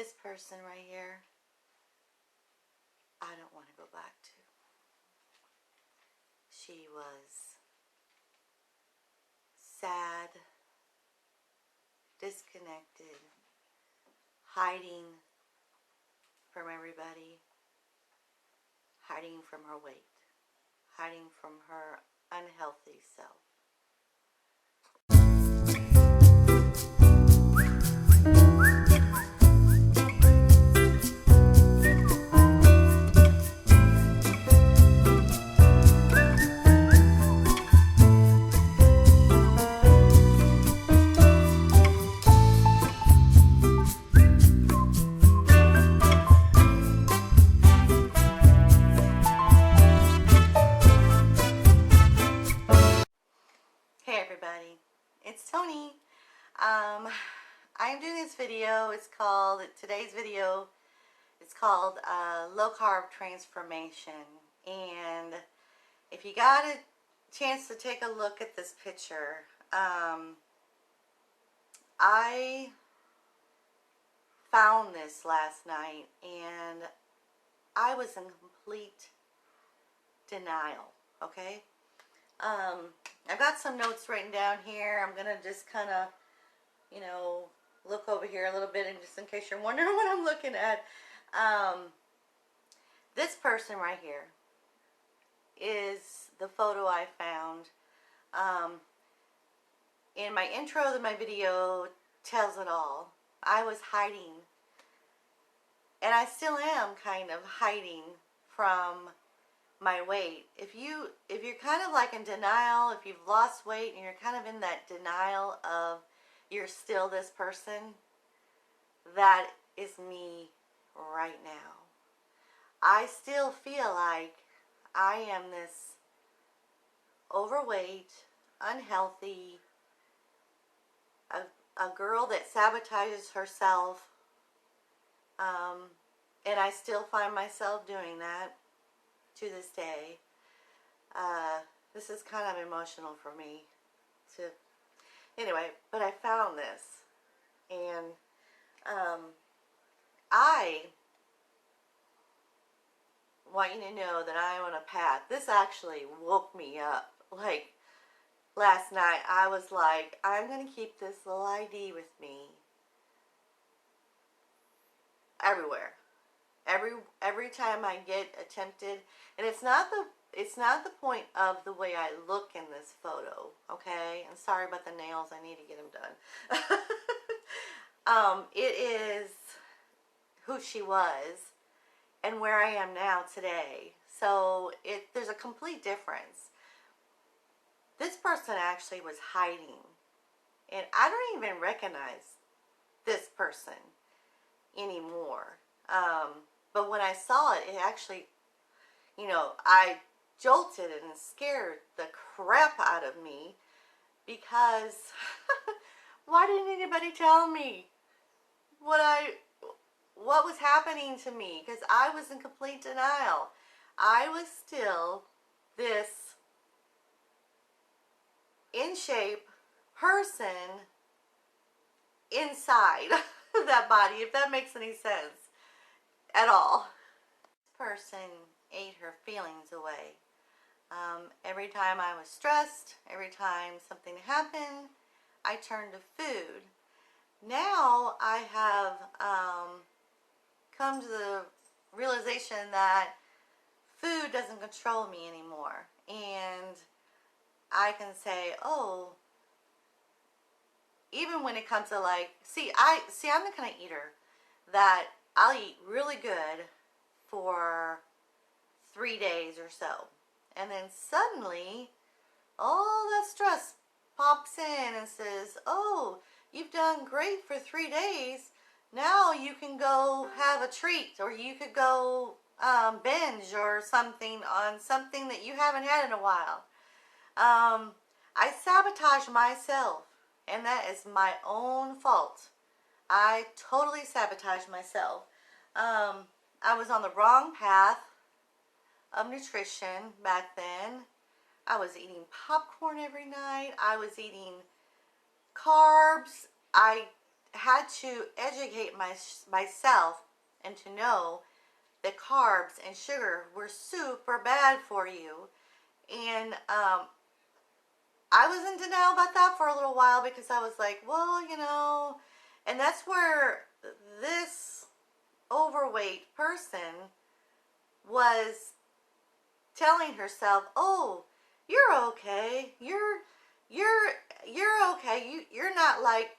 This person right here, I don't want to go back to. She was sad, disconnected, hiding from everybody, hiding from her weight, hiding from her unhealthy self. Hey everybody, it's Tony. I'm doing this video. Today's video is called Low Carb Transformation. And if you got a chance to take a look at this picture, I found this last night and I was in complete denial, okay? I've got some notes written down here. I'm gonna just kind of, look over here a little bit, and just in case you're wondering what I'm looking at, this person right here is the photo I found. In my intro to my video tells it all. I was hiding, and I still am kind of hiding from my weight. If you're kind of like in denial, if you've lost weight and you're kind of in that denial of you're still this person, that is me right now. I still feel like I am this overweight, unhealthy, a girl that sabotages herself, and I still find myself doing that to this day. This is kind of emotional for me anyway, but I found this, and I want you to know that I'm on a path. This actually woke me up. Like last night, I was like, I'm going to keep this little ID with me everywhere. Every time I get attempted, and it's not the point of the way I look in this photo, okay? And sorry about the nails, I need to get them done. It is who she was and where I am now today. So there's a complete difference. This person actually was hiding, and I don't even recognize this person anymore. But when I saw it, it actually, I jolted and scared the crap out of me, because why didn't anybody tell me what was happening to me? Because I was in complete denial. I was still this in shape person inside that body, if that makes any sense at all. This person ate her feelings away. Every time I was stressed, every time something happened, I turned to food. Now I have come to the realization that food doesn't control me anymore, and I can say, oh, even when it comes to I'm the kind of eater that I'll eat really good for 3 days or so, and then suddenly all that stress pops in and says, oh, you've done great for 3 days, now you can go have a treat, or you could go binge or something on something that you haven't had in a while. I sabotage myself, and that is my own fault. I totally sabotaged myself. I was on the wrong path of nutrition back then. I was eating popcorn every night. I was eating carbs. I had to educate myself and to know that carbs and sugar were super bad for you. And I was in denial about that for a little while because I was like, well, you know, and that's where this overweight person was telling herself, "Oh, you're okay. You're okay. You're not like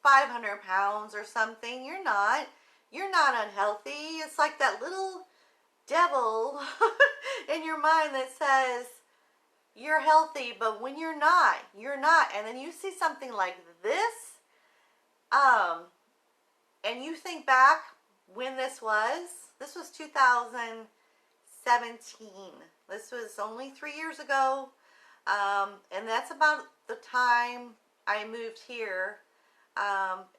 500 pounds or something. You're not. You're not unhealthy." It's like that little devil in your mind that says you're healthy, but when you're not, you're not. And then you see something like this, and you think back when this was. This was 2017. This was only 3 years ago, and that's about the time I moved here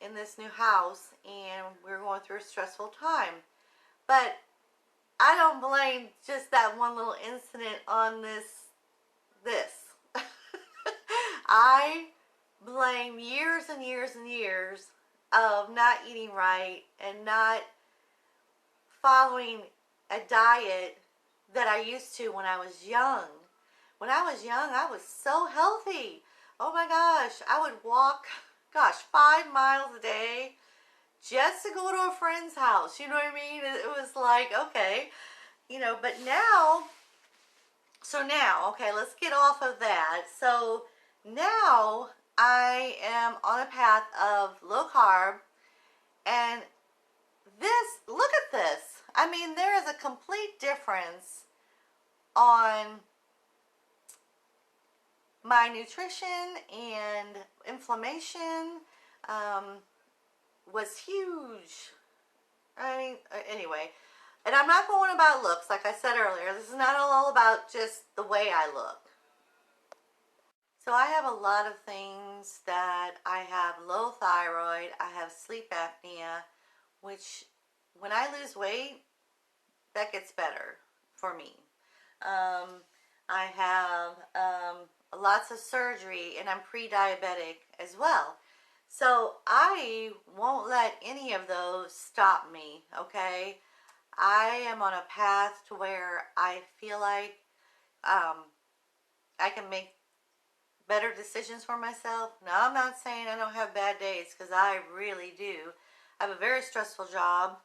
in this new house, and we were going through a stressful time. But I don't blame just that one little incident on this. I blame years and years and years of not eating right and not following a diet that I used to when I was young. When I was young, I was so healthy. Oh my gosh, I would walk, 5 miles a day just to go to a friend's house. You know what I mean? It was like, okay, you know, but now, okay, let's get off of that. So now I am on a path of low carb, and look at this. I mean, there is a complete difference on my nutrition, and inflammation was huge. I mean, anyway, and I'm not going about looks, like I said earlier. This is not all about just the way I look. So I have a lot of things that I have low thyroid, I have sleep apnea, which when I lose weight, that gets better for me. I have lots of surgery, and I'm pre-diabetic as well. So I won't let any of those stop me, okay? I am on a path to where I feel like I can make better decisions for myself. Now, I'm not saying I don't have bad days, because I really do. I have a very stressful job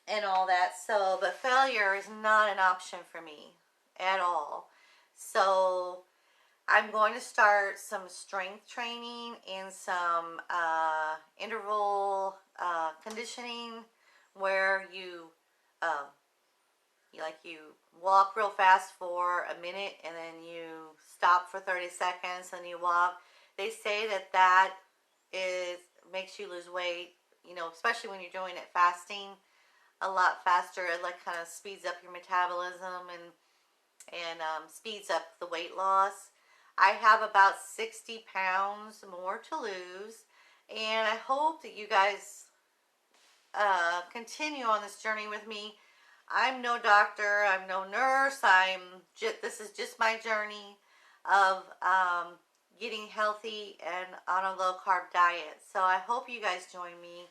and all that. So, but failure is not an option for me at all. So I'm going to start some strength training and some interval conditioning, where you you walk real fast for a minute, and then you stop for 30 seconds and you walk. They say that makes you lose weight, you know, especially when you're doing it fasting, a lot faster. It like kind of speeds up your metabolism and speeds up the weight loss. I have about 60 pounds more to lose, and I hope that you guys continue on this journey with me. I'm no doctor, I'm no nurse. This is just my journey of getting healthy and on a low carb diet. So I hope you guys join me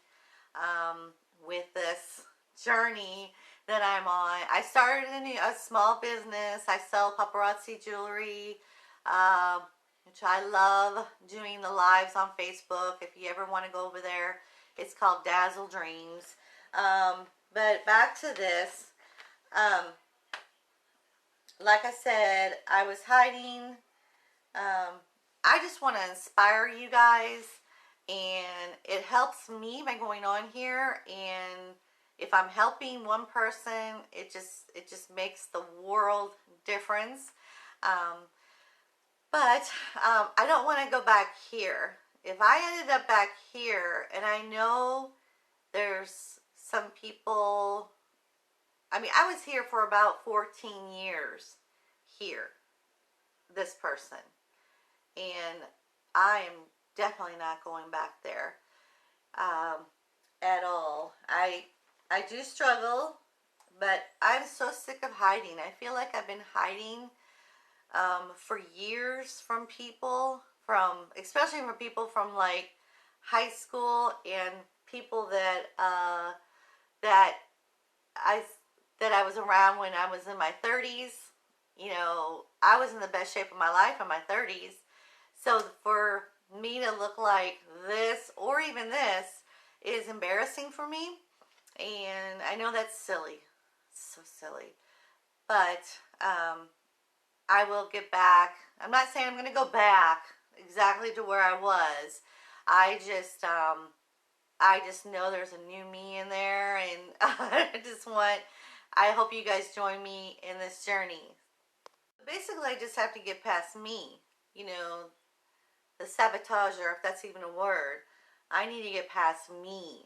with this journey that I'm on. I started a small business. I sell paparazzi jewelry, which I love doing the lives on Facebook. If you ever want to go over there, it's called Dazzle Dreams. But back to this. Like I said, I was hiding. I just want to inspire you guys, and it helps me by going on here. And if I'm helping one person, it just makes the world difference. But I don't want to go back here. If I ended up back here, and I know there's some people, I mean, I was here for about 14 years here, this person, and I am definitely not going back there at all. I do struggle, but I'm so sick of hiding. I feel like I've been hiding for years from people, especially from people from like high school and people that that I that I was around when I was in my 30s. You know, I was in the best shape of my life in my 30s. So for me to look like this or even this is embarrassing for me. And I know that's silly. So silly. But I will get back. I'm not saying I'm going to go back exactly to where I was. I just know there's a new me in there, and I hope you guys join me in this journey. Basically, I just have to get past me, you know, the sabotager, if that's even a word. I need to get past me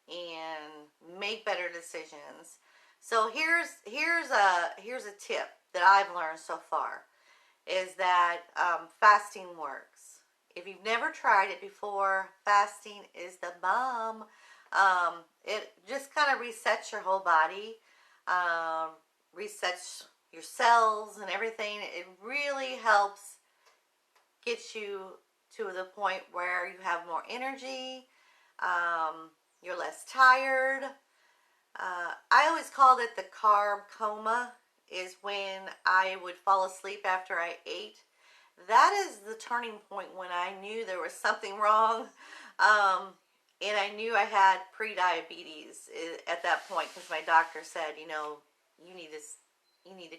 and make better decisions. So here's a tip that I've learned so far is that fasting works. If you've never tried it before, fasting is the bomb. It just kind of resets your whole body, resets your cells and everything. It really helps get you to the point where you have more energy, you're less tired. I always called it the carb coma, is when I would fall asleep after I ate. That is the turning point when I knew there was something wrong. And I knew I had pre-diabetes at that point, because my doctor said, you know, you need to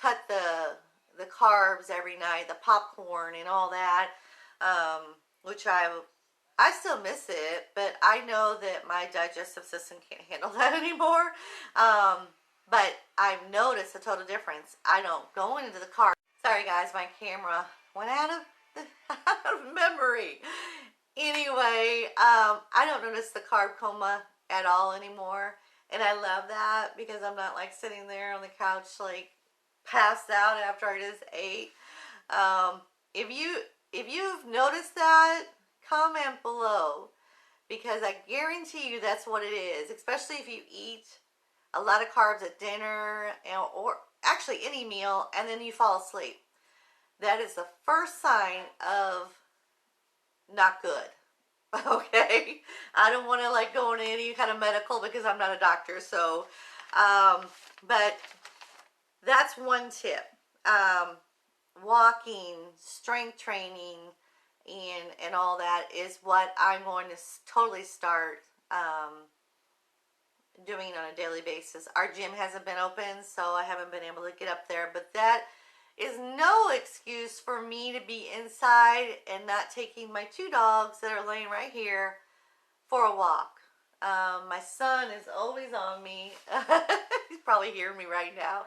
cut the carbs every night, the popcorn and all that, which I still miss it, but I know that my digestive system can't handle that anymore. But I've noticed a total difference. I don't go into the car. Sorry guys, my camera went out of memory. Anyway, I don't notice the carb coma at all anymore. And I love that, because I'm not like sitting there on the couch like passed out after I just ate. If you've noticed that, comment below, because I guarantee you that's what it is, especially if you eat a lot of carbs at dinner, or actually any meal, and then you fall asleep. That is the first sign of not good. Okay, I don't want to like go into any kind of medical, because I'm not a doctor. So but that's one tip. Walking, strength training, and all that is what I'm going to totally start doing on a daily basis. Our gym hasn't been open, so I haven't been able to get up there, but that is no excuse for me to be inside and not taking my two dogs that are laying right here for a walk. My son is always on me. He's probably hearing me right now.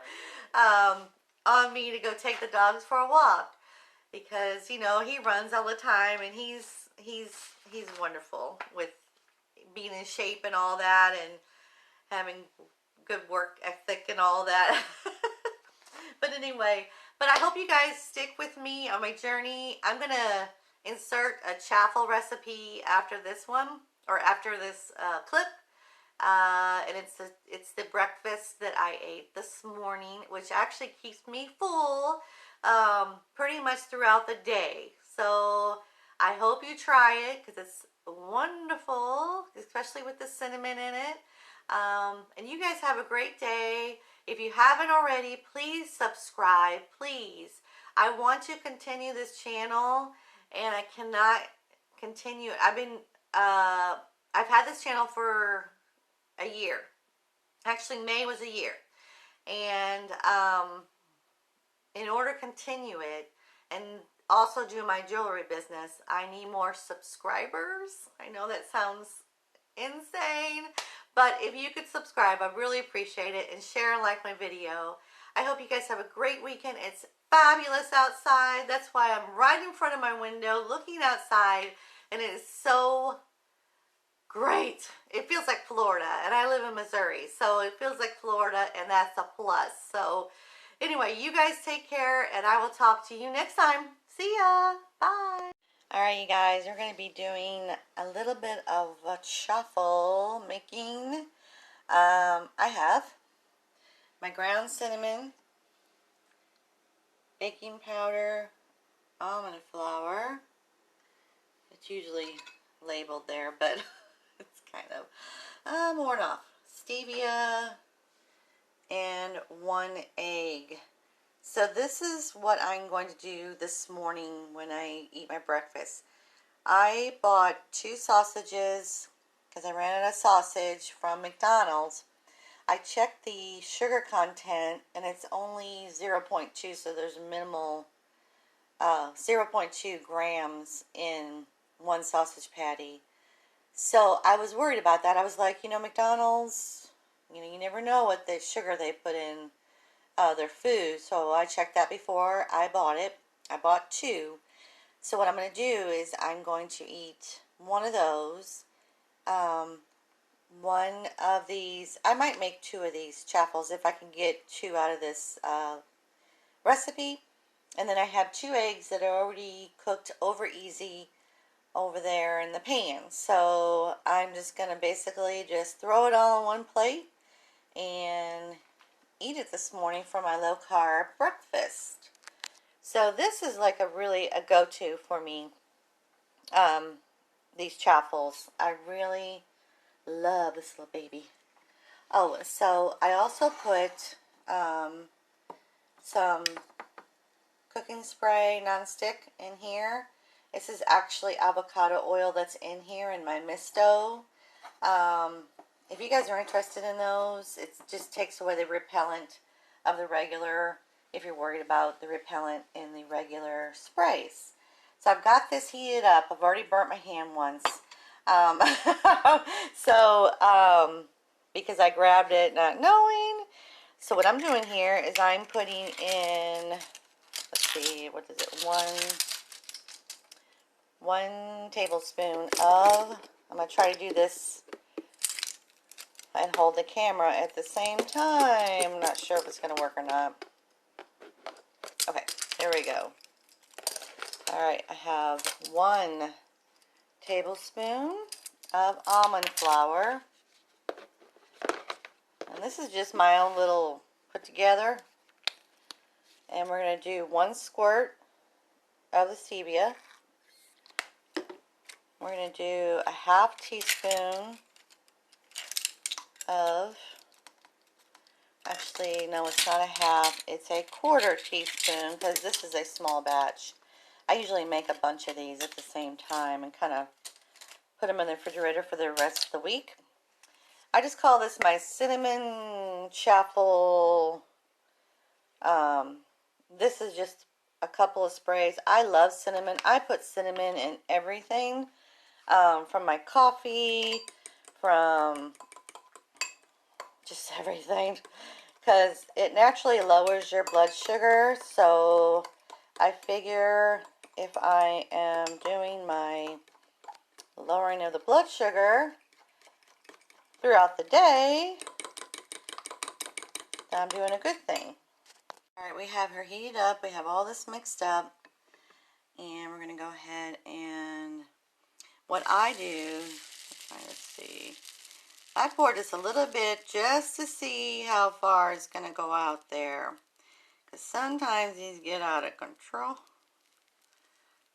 On me to go take the dogs for a walk, because you know he runs all the time, and he's wonderful with being in shape and all that, and having good work ethic and all that. But anyway, but I hope you guys stick with me on my journey. I'm gonna insert a chaffle recipe after this one, or after this clip. And it's the breakfast that I ate this morning, which actually keeps me full pretty much throughout the day. So I hope you try it, because it's wonderful, especially with the cinnamon in it. And you guys have a great day. If you haven't already, please subscribe, please. I want to continue this channel, and I cannot continue. I've had this channel for a year. Actually, May was a year. And in order to continue it and also do my jewelry business, I need more subscribers. I know that sounds insane, but if you could subscribe, I'd really appreciate it, and share and like my video. I hope you guys have a great weekend. It's fabulous outside. That's why I'm right in front of my window looking outside, and it is so great. It feels like Florida, and I live in Missouri, so it feels like Florida, and that's a plus. So anyway, you guys take care, and I will talk to you next time. See ya. Bye. All right, you guys, we're going to be doing a little bit of a chaffle making. I have my ground cinnamon, baking powder, almond flour. It's usually labeled there, but it's kind of worn off. Stevia and 1 egg. So this is what I'm going to do this morning when I eat my breakfast. I bought 2 sausages because I ran out of sausage from McDonald's. I checked the sugar content and it's only 0.2, so there's minimal 0.2 grams in 1 sausage patty. So I was worried about that. I was like, McDonald's, you never know what the sugar they put in their food. So I checked that before I bought it. I bought 2. So what I'm going to do is I'm going to eat one of those. One of these, I might make 2 of these chaffles if I can get 2 out of this recipe. And then I have 2 eggs that are already cooked over easy over there in the pan. So I'm just going to basically just throw it all on one plate and eat it this morning for my low carb breakfast. So this is like a go-to for me. These chaffles. I really love this little baby. Oh, so I also put some cooking spray nonstick in here. This is actually avocado oil that's in here in my misto. If you guys are interested in those, it just takes away the repellent of the regular, if you're worried about the repellent in the regular sprays. So I've got this heated up. I've already burnt my hand once. Because I grabbed it not knowing. So what I'm doing here is I'm putting in, let's see, what is it, one tablespoon of, I'm going to try to do this and hold the camera at the same time. I'm not sure if it's going to work or not. Okay, there we go. Alright, I have 1 tablespoon of almond flour. And this is just my own little put together. And we're going to do 1 squirt of the stevia. We're going to do a half teaspoon of, actually no, it's not a half, it's a 1/4 teaspoon because this is a small batch. I usually make a bunch of these at the same time and kind of put them in the refrigerator for the rest of the week. I just call this my cinnamon chaffle. This is just a couple of sprays. I love cinnamon. I put cinnamon in everything, from my coffee, from just everything, because it naturally lowers your blood sugar. So I figure if I am doing my lowering of the blood sugar throughout the day, then I'm doing a good thing. Alright, we have her heated up. We have all this mixed up. And we're going to go ahead and what I do, let's see, I pour just a little bit just to see how far it's going to go out there. Because sometimes these get out of control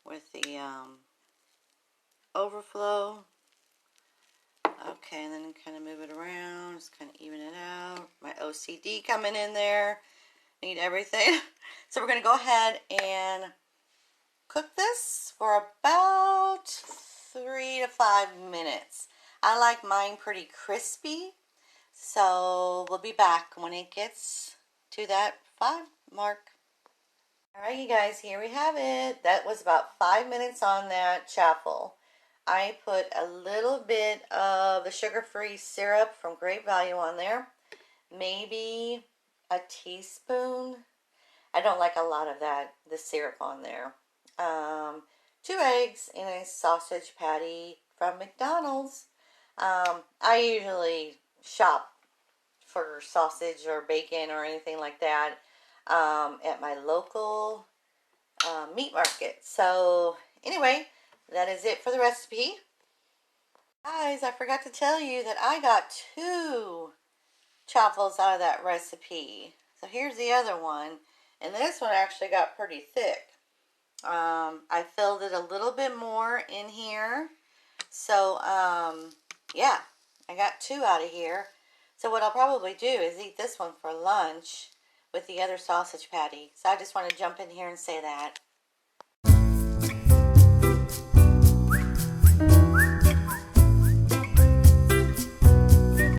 with the overflow. Okay, and then kind of move it around, just kind of even it out. My OCD coming in there. Need everything. So we're going to go ahead and cook this for about 3 to 5 minutes. I like mine pretty crispy. So we'll be back when it gets to that 5 mark. Alright, you guys, here we have it. That was about 5 minutes on that chaffle. I put a little bit of the sugar-free syrup from Great Value on there. Maybe a teaspoon. I don't like a lot of the syrup on there. 2 eggs in a sausage patty from McDonald's. I usually shop for sausage or bacon or anything like that at my local meat market. So anyway, that is it for the recipe. Guys, I forgot to tell you that I got 2 chaffles out of that recipe. So here's the other one. And this one actually got pretty thick. I filled it a little bit more in here So, yeah, I got 2 out of here. So what I'll probably do is eat this one for lunch with the other sausage patty. So I just want to jump in here and say that.